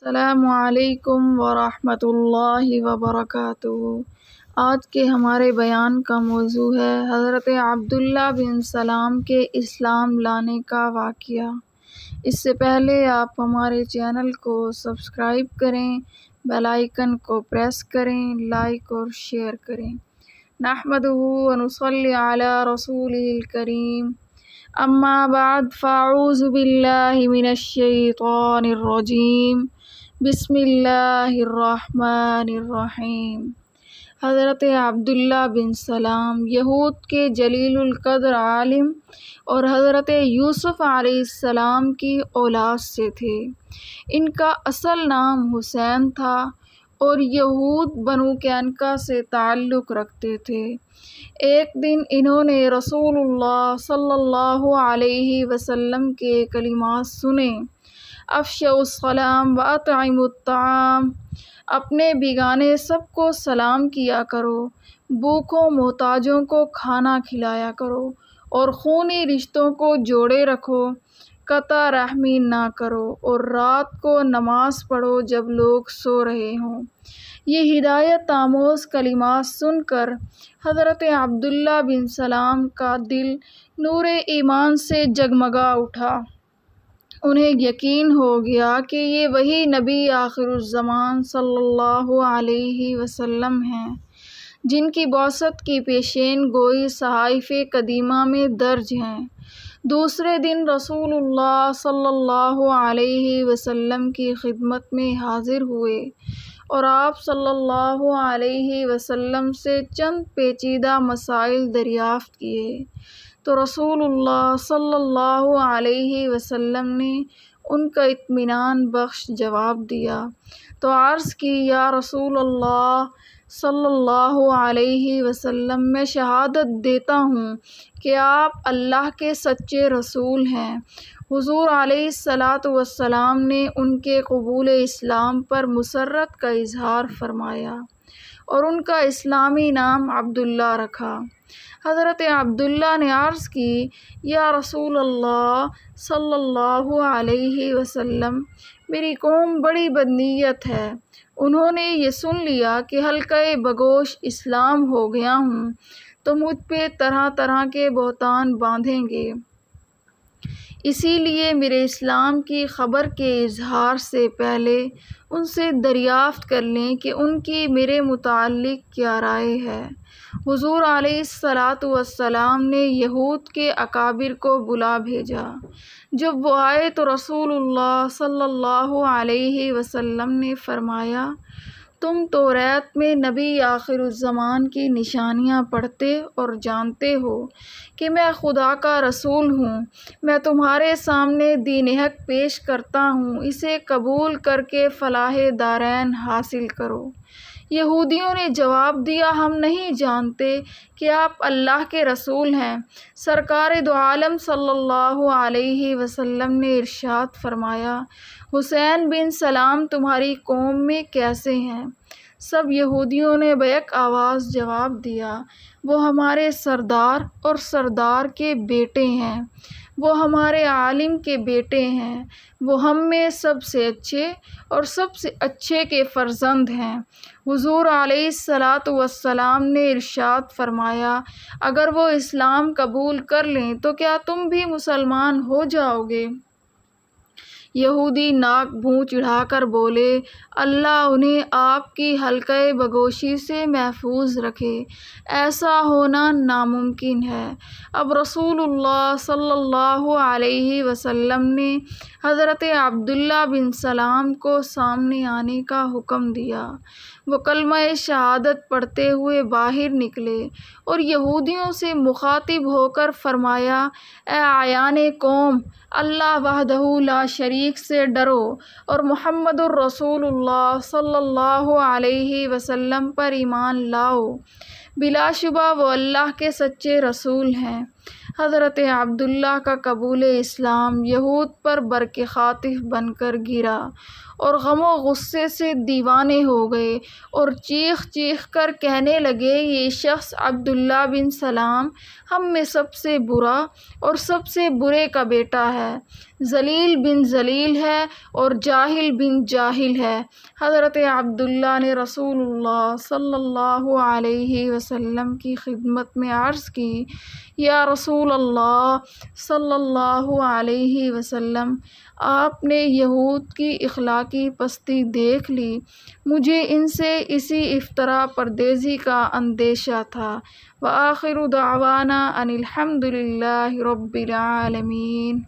अस्सलामुअलैकुम वरहमतुल्लाहि वबरकातुहू। आज के हमारे बयान का मौजू है हज़रत अब्दुल्ला बिन सलाम के इस्लाम लाने का वाक़या। इससे पहले आप हमारे चैनल को सब्सक्राइब करें, बेल आइकन को प्रेस करें, लाइक और शेयर करें। नहमदुहू व नुसल्ली अला रसूलिहिल करीम। अम्मा बाद फ़अऊज़ु बिल्लाहि मिनश शैतानिर रजीम। बिस्मिल्लाहिर्रहमानिर्रहीम। हज़रत अब्दुल्ला बिन सलाम यहूद के जलीलुल क़द्र आलिम और हज़रत यूसुफ़ अलैहिस्सलाम की औलाद से थे। इनका असल नाम हुसैन था और यहूद बनु कैनका से ताल्लुक़ रखते थे। एक दिन इन्होंने रसूलुल्लाह सल्लल्लाहु अलैहि वसल्लम के कलिमात सुने, अफ़शुस्सलाम व अतइमुत्ताम, अपने बिगाने सबको सलाम किया करो, भूखों मोहताजों को खाना खिलाया करो और खूनी रिश्तों को जोड़े रखो, कता रहमी ना करो और रात को नमाज पढ़ो जब लोग सो रहे हों। ये हिदायत आमोज़ कलिमात सुनकर हज़रत अब्दुल्ला बिन सलाम का दिल नूरे ईमान से जगमगा उठा। उन्हें यकीन हो गया कि ये वही नबी आखिरुज़्ज़मान सल्लल्लाहु अलैहि वसल्लम हैं, जिनकी बौसत की पेशेन गोई सहाइफ़े कदीमा में दर्ज हैं। दूसरे दिन रसूलुल्लाह सल्लल्लाहु अलैहि वसल्लम की खिदमत में हाजिर हुए और आप सल्लल्लाहु अलैहि वसल्लम से चंद पेचीदा मसाइल दरियाफ़्त किए तो रसूलुल्लाह सल्लल्लाहु अलैहि वसल्लम ने उनका इत्मीनान बख्श जवाब दिया तो अर्ज़ की, या रसूलल्लाह सल्लल्लाहु अलैहि वसल्लम, मैं शहादत देता हूँ कि आप अल्लाह के सच्चे रसूल हैं। हुज़ूर अलैहिस्सलातु वस्सलाम ने उनके क़बूल इस्लाम पर मुसर्रत का इज़हार फरमाया और उनका इस्लामी नाम अब्दुल्ला रखा। हज़रत अब्दुल्ला ने अर्ज़ की, या रसूल अल्लाह सल्लल्लाहु अलैहि वसल्लम, मेरी कौम बड़ी बदनीयत है। उन्होंने ये सुन लिया कि हल्क़े बगोश इस्लाम हो गया हूँ तो मुझ पे तरह तरह के बहतान बांधेंगे। इसीलिए मेरे इस्लाम की ख़बर के इज़हार से पहले उनसे दरियाफ़्त कर लें कि उनकी मेरे मुताल्लिक़ क्या राय है। हुज़ूर अलैहिस्सलातु वस्सलाम ने यहूद के अकाबिर को बुला भेजा। जब वो आए तो रसूलुल्लाह सल्लल्लाहु अलैहि वसल्लम ने फ़रमाया, तुम तौरात में नबी आखिरुज़्ज़मान की निशानियाँ पढ़ते और जानते हो कि मैं खुदा का रसूल हूँ। मैं तुम्हारे सामने दीन हक़ पेश करता हूँ, इसे कबूल करके फ़लाह दारैन हासिल करो। यहूदियों ने जवाब दिया, हम नहीं जानते कि आप अल्लाह के रसूल हैं। सरकार दो आलम सल्लल्लाहु अलैहि वसल्लम ने इरशाद फरमाया, हुसैन बिन सलाम तुम्हारी कौम में कैसे हैं? सब यहूदियों ने बैक आवाज़ जवाब दिया, वो हमारे सरदार और सरदार के बेटे हैं, वो हमारे आलिम के बेटे हैं, वो हम में सबसे अच्छे और सबसे अच्छे के फ़र्जंद हैं। हुज़ूर अलैहिस्सलातु वस्सलाम ने इरशाद फरमाया, अगर वो इस्लाम कबूल कर लें तो क्या तुम भी मुसलमान हो जाओगे? यहूदी नाक भूँ चिढ़ाकर बोले, अल्लाह उन्हें आपकी हल्क़े बगोशी से महफूज रखे, ऐसा होना नामुमकिन है। अब रसूलुल्लाह सल्लल्लाहु अलैहि वसल्लम ने हज़रत अब्दुल्ला बिन सलाम को सामने आने का हुक्म दिया। वो कलमा शहादत पढ़ते हुए बाहर निकले और यहूदियों से मुखातिब होकर फरमाया, ए आयाने कौम, अल्लाह वहदहू ला शरीक से डरो और मुहम्मदुर रसूलुल्लाह सल्लल्लाहु अलैहि वसल्लम पर ईमान लाओ। बिलाशुबा वो अल्लाह के सच्चे रसूल हैं। हज़रत अब्दुल्ला का कबूल इस्लाम यहूद पर बरके खातिफ बनकर गिरा और गमो गुस्से से दीवाने हो गए और चीख चीख कर कहने लगे, ये शख्स अब्दुल्ला बिन सलाम हम में सबसे बुरा और सबसे बुरे का बेटा है, जलील बिन जलील है और जाहिल बिन जाहिल है। हज़रत अब्दुल्ला ने रसूलुल्लाह सल्लल्लाहु अलैहि वसल्लम की खिदमत में अर्ज़ की, या रसूल अल्लाह सल्लल्लाहु अलैहि वसल्लम, आपने यहूद की इखलाकी पस्ती देख ली, मुझे इनसे इसी इफ्तरा परदेज़ी का अंदेशा था। व आखिरु दावाना अनिल हम्दुलिल्लाहि रब्बिल आलमीन।